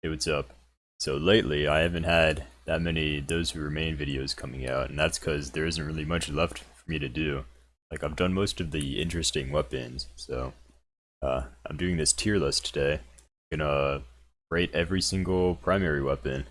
Hey, what's up? So lately, I haven't had that many Those Who Remain videos coming out, and that's because there isn't really much left for me to do. Like, I've done most of the interesting weapons, so I'm doing this tier list today. I'm gonna rate every single primary weapon,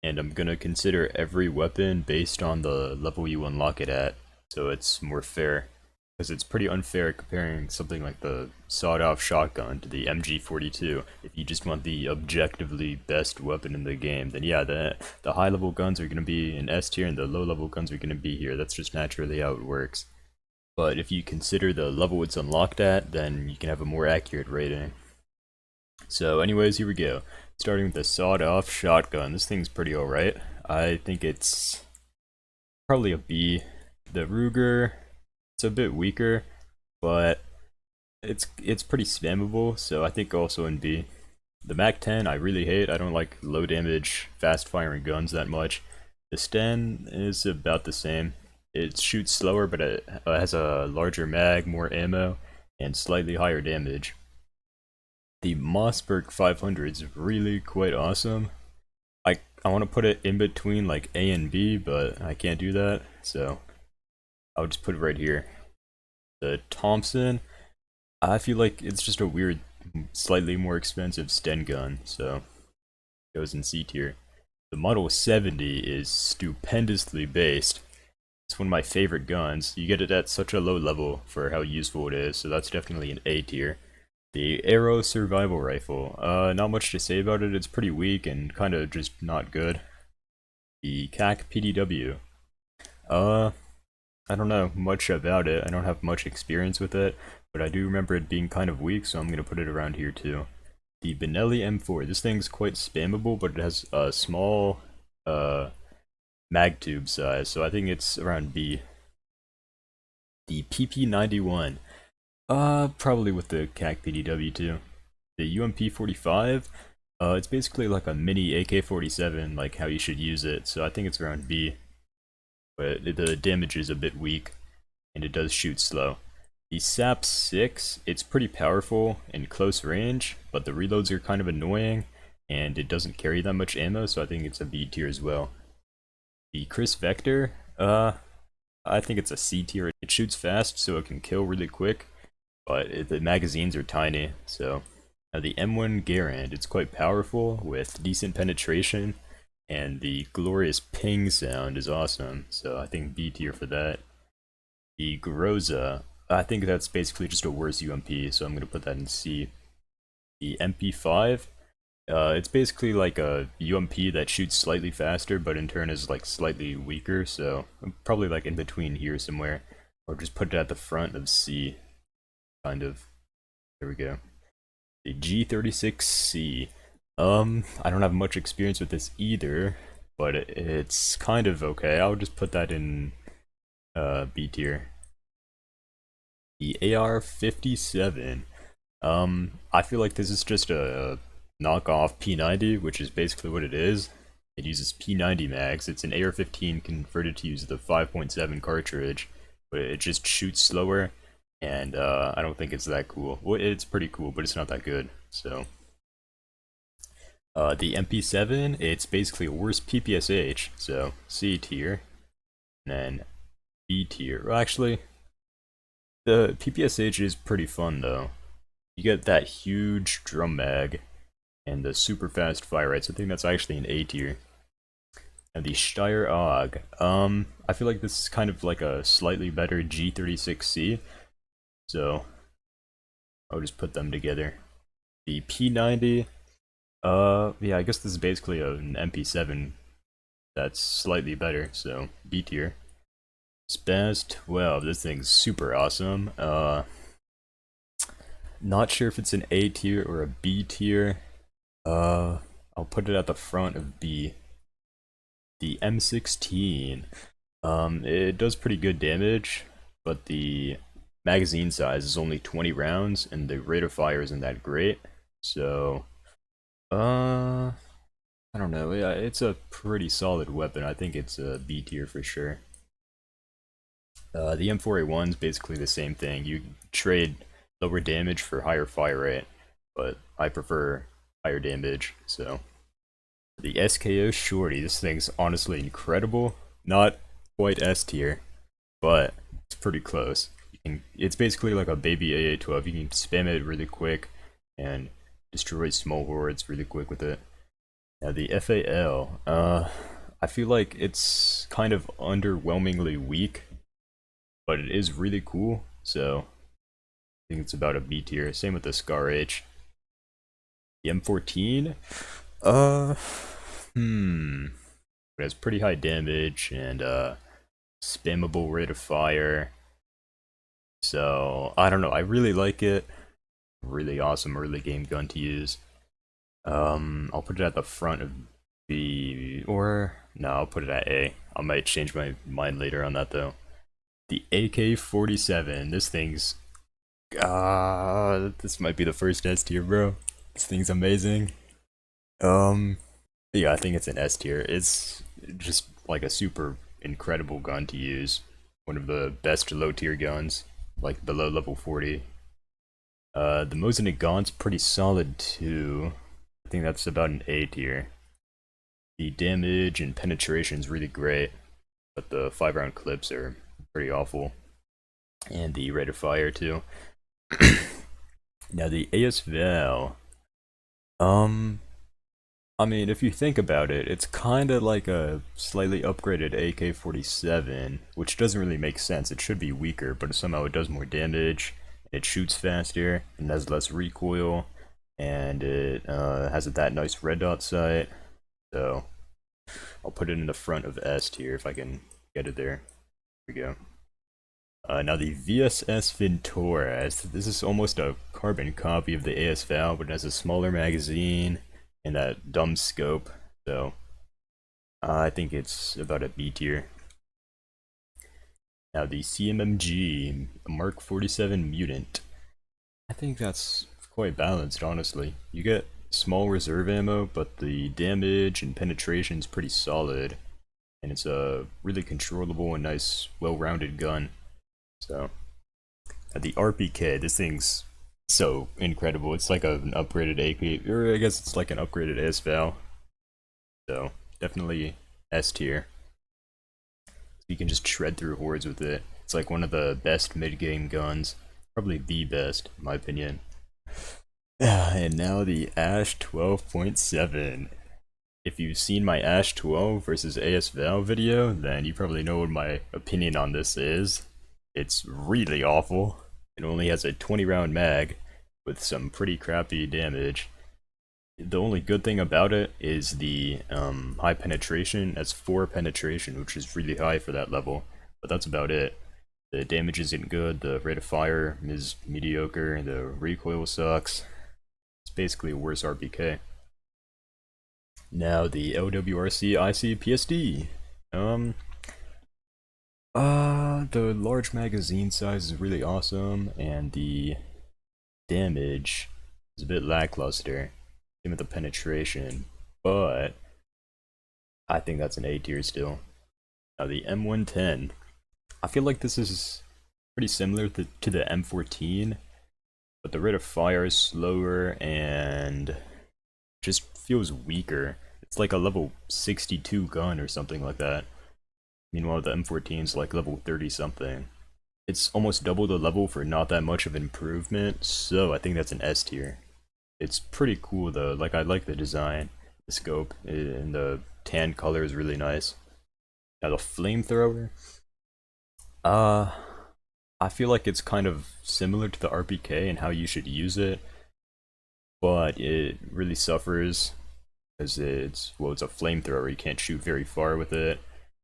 and I'm gonna consider every weapon based on the level you unlock it at, so it's more fair. Because it's pretty unfair comparing something like the sawed-off shotgun to the MG42. If you just want the objectively best weapon in the game, then yeah, the high-level guns are going to be in S tier and the low-level guns are going to be here. That's just naturally how it works. But if you consider the level it's unlocked at, then you can have a more accurate rating. So anyways, here we go. Starting with the sawed-off shotgun. This thing's pretty alright. I think it's probably a B. The Ruger, it's a bit weaker, but it's pretty spammable, so I think also in B. The Mac-10 I really hate. I don't like low damage, fast firing guns that much. The Sten is about the same. It shoots slower, but it has a larger mag, more ammo, and slightly higher damage. The Mossberg 500 is really quite awesome. I want to put it in between like A and B, but I can't do that, so I'll just put it right here. The Thompson, I feel like it's just a weird, slightly more expensive Sten gun, so it goes in C tier. The Model 70 is stupendously based. It's one of my favorite guns. You get it at such a low level for how useful it is, so that's definitely an A tier. The Aero survival rifle, not much to say about it. It's pretty weak and kind of just not good. The Cac Pdw, I don't know much about it. I don't have much experience with it, but I do remember it being kind of weak, so I'm going to put it around here too. The Benelli M4. This thing's quite spammable, but it has a small mag tube size, so I think it's around B. The PP91. Probably with the Cac Pdw too. The UMP45. It's basically like a mini AK-47, like how you should use it, so I think it's around B. But the damage is a bit weak, and it does shoot slow. The SAP 6, it's pretty powerful in close range, but the reloads are kind of annoying, and it doesn't carry that much ammo, so I think it's a B tier as well. The Chris Vector, I think it's a C tier. It shoots fast, so it can kill really quick, but the magazines are tiny, so... Now the M1 Garand, it's quite powerful, with decent penetration, and the glorious ping sound is awesome, so I think B tier for that. The Groza, I think that's basically just a worse UMP, so I'm going to put that in C. The MP5, it's basically like a UMP that shoots slightly faster, but in turn is like slightly weaker, so I'm probably like in between here somewhere, or just put it at the front of C, kind of. There we go. The G36C. I don't have much experience with this either, but it's kind of okay. I'll just put that in B tier. The AR-57. I feel like this is just a knockoff P90, which is basically what it is. It uses P90 mags. It's an AR-15 converted to use the 5.7 cartridge, but it just shoots slower, and I don't think it's that cool. Well, it's pretty cool, but it's not that good, so... the MP7, it's basically a worse PPSH, so C tier, and then B tier. Well, actually, the PPSH is pretty fun though. You get that huge drum mag and the super fast fire rate, so I think that's actually an A tier. And the Steyr AUG, I feel like this is kind of like a slightly better G36C, so I'll just put them together. The P90, yeah, I guess this is basically an MP7 that's slightly better, so B tier. Spaz 12, this thing's super awesome. Not sure if it's an A tier or a B tier. I'll put it at the front of B. The M16, it does pretty good damage, but the magazine size is only 20 rounds, and the rate of fire isn't that great, so... I don't know. Yeah, it's a pretty solid weapon. I think it's a B tier for sure. The M4A1 is basically the same thing. You trade lower damage for higher fire rate, but I prefer higher damage, so The SKO Shorty, this thing's honestly incredible. Not quite S tier, but it's pretty close. It's basically like a baby AA-12. You can spam it really quick and destroy small hordes really quick with it. Now the FAL, I feel like it's kind of underwhelmingly weak, but it is really cool, so I think it's about a B tier. Same with the Scar H. The M14, uh, it has pretty high damage and spammable rate of fire. So I don't know. I really like it. Really awesome early game gun to use. I'll put it at the front of B, or no, I'll put it at A. I might change my mind later on that though. The AK-47. This thing's this might be the first S tier, bro. This thing's amazing. Yeah, I think it's an S tier. It's just like a super incredible gun to use. One of the best low tier guns, like below level 40. The Mosin Gaunt's pretty solid too. I think that's about an A tier. The damage and penetration is really great, but the 5-round clips are pretty awful. And the rate of fire too. Now the ASVAL. I mean, if you think about it, it's kind of like a slightly upgraded AK-47, which doesn't really make sense. It should be weaker, but somehow it does more damage, it shoots faster, and has less recoil, and it has that nice red dot sight. So I'll put it in the front of S tier if I can get it there. Here we go. Now the Vss Venturas. This is almost a carbon copy of the ASVAL, but it has a smaller magazine and that dumb scope, so I think it's about a B tier. Now the Cmmg Mark 47 Mutant. I think that's quite balanced, honestly. You get small reserve ammo, but the damage and penetration is pretty solid, and it's a really controllable and nice, well-rounded gun. So, the RPK, this thing's so incredible. It's like an upgraded AK, or I guess it's like an upgraded ASVAL. So, definitely S tier. You can just shred through hordes with it. It's like one of the best mid-game guns. Probably the best, in my opinion. And now the Ash 12.7. If you've seen my Ash 12 versus ASVAL video, then you probably know what my opinion on this is. It's really awful. It only has a 20-round mag with some pretty crappy damage. The only good thing about it is the high penetration. It's 4 penetration, which is really high for that level, but that's about it. The damage isn't good, the rate of fire is mediocre, the recoil sucks. It's basically a worse RPK. Now the Lwrc Ic Psd. The large magazine size is really awesome, and the damage is a bit lackluster. Same with the penetration, but I think that's an A tier still. Now the M110. I feel like this is pretty similar to the M14, but the rate of fire is slower and just feels weaker. It's like a level 62 gun or something like that. Meanwhile, the M14 is like level 30 something. It's almost double the level for not that much of improvement, so I think that's an S tier. It's pretty cool though, like I like the design, the scope, and the tan color is really nice. Now the flamethrower, I feel like it's kind of similar to the RPK and how you should use it, but it really suffers because it's a flamethrower. You can't shoot very far with it,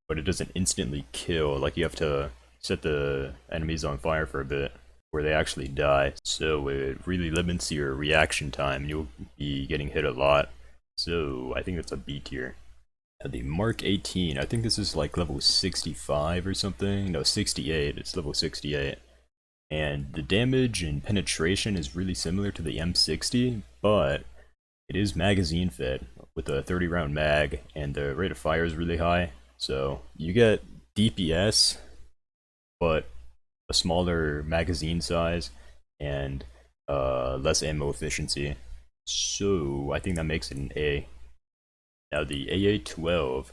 but it doesn't instantly kill. Like you have to set the enemies on fire for a bit where they actually die. So it really limits your reaction time. You'll be getting hit a lot. So I think that's a B tier. The Mark 18, I think this is like level 65 or something. No, 68. It's level 68. And the damage and penetration is really similar to the M60, but it is magazine fed with a 30-round mag, and the rate of fire is really high. So you get DPS, but a smaller magazine size and less ammo efficiency. So I think that makes it an A. Now the AA-12,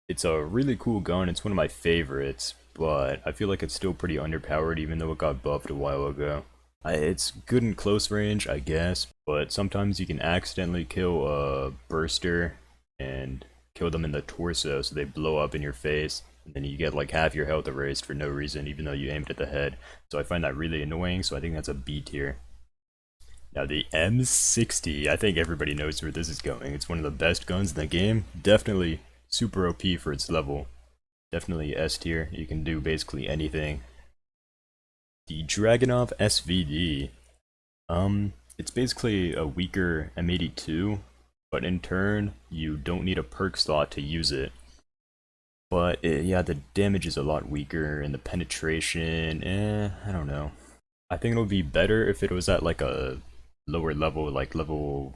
it's a really cool gun, it's one of my favorites, but I feel like it's still pretty underpowered even though it got buffed a while ago. It's good in close range, I guess, but sometimes you can accidentally kill a burster and kill them in the torso so they blow up in your face, and then you get like half your health erased for no reason even though you aimed at the head. So I find that really annoying, so I think that's a B tier. Now the M60, I think everybody knows where this is going. It's one of the best guns in the game. Definitely super OP for its level. Definitely S tier. You can do basically anything. The Dragunov SVD. It's basically a weaker M82, but in turn, you don't need a perk slot to use it. But yeah, the damage is a lot weaker, and the penetration, I don't know. I think it would be better if it was at like a lower level, like level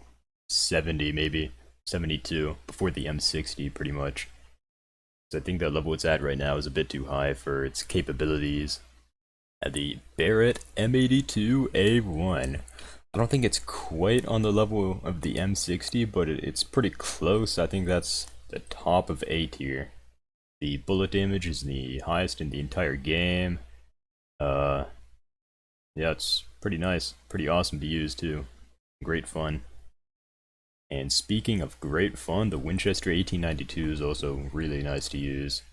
70 maybe, 72, before the M60 pretty much. So I think the level it's at right now is a bit too high for its capabilities. And the Barrett M82A1. I don't think it's quite on the level of the M60, but it's pretty close. I think that's the top of A tier. The bullet damage is the highest in the entire game. Yeah, it's pretty nice, pretty awesome to use too. Great fun. And speaking of great fun, the Winchester 1892 is also really nice to use.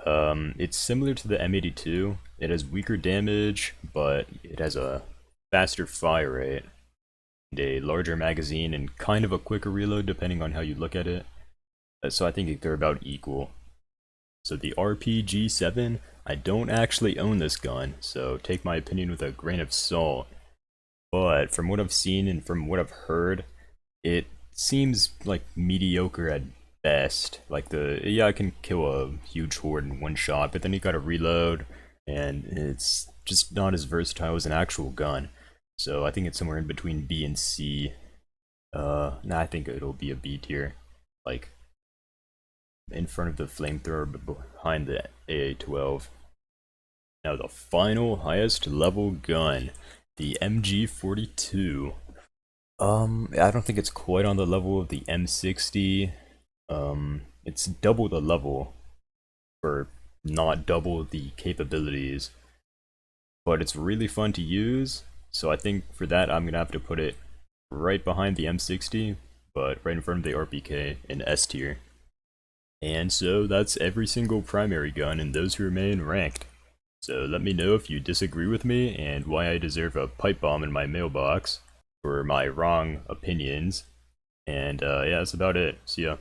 It's similar to the M82. It has weaker damage, but it has a faster fire rate, and a larger magazine, and kind of a quicker reload depending on how you look at it. So I think they're about equal. So the RPG-7, I don't actually own this gun, so take my opinion with a grain of salt. But from what I've seen and from what I've heard, it seems like mediocre at best. Like yeah, I can kill a huge horde in one shot, but then you gotta reload, and it's just not as versatile as an actual gun. So I think it's somewhere in between B and C. Nah, I think it'll be a B tier. Like, in front of the flamethrower, but behind the AA-12. Now the final highest level gun, the MG42. I don't think it's quite on the level of the M60. It's double the level for not double the capabilities, but it's really fun to use. So I think for that I'm gonna have to put it right behind the M60, but right in front of the RPK in S tier. And so that's every single primary gun and those who remain ranked. So let me know if you disagree with me and why I deserve a pipe bomb in my mailbox for my wrong opinions. And yeah, that's about it. See ya.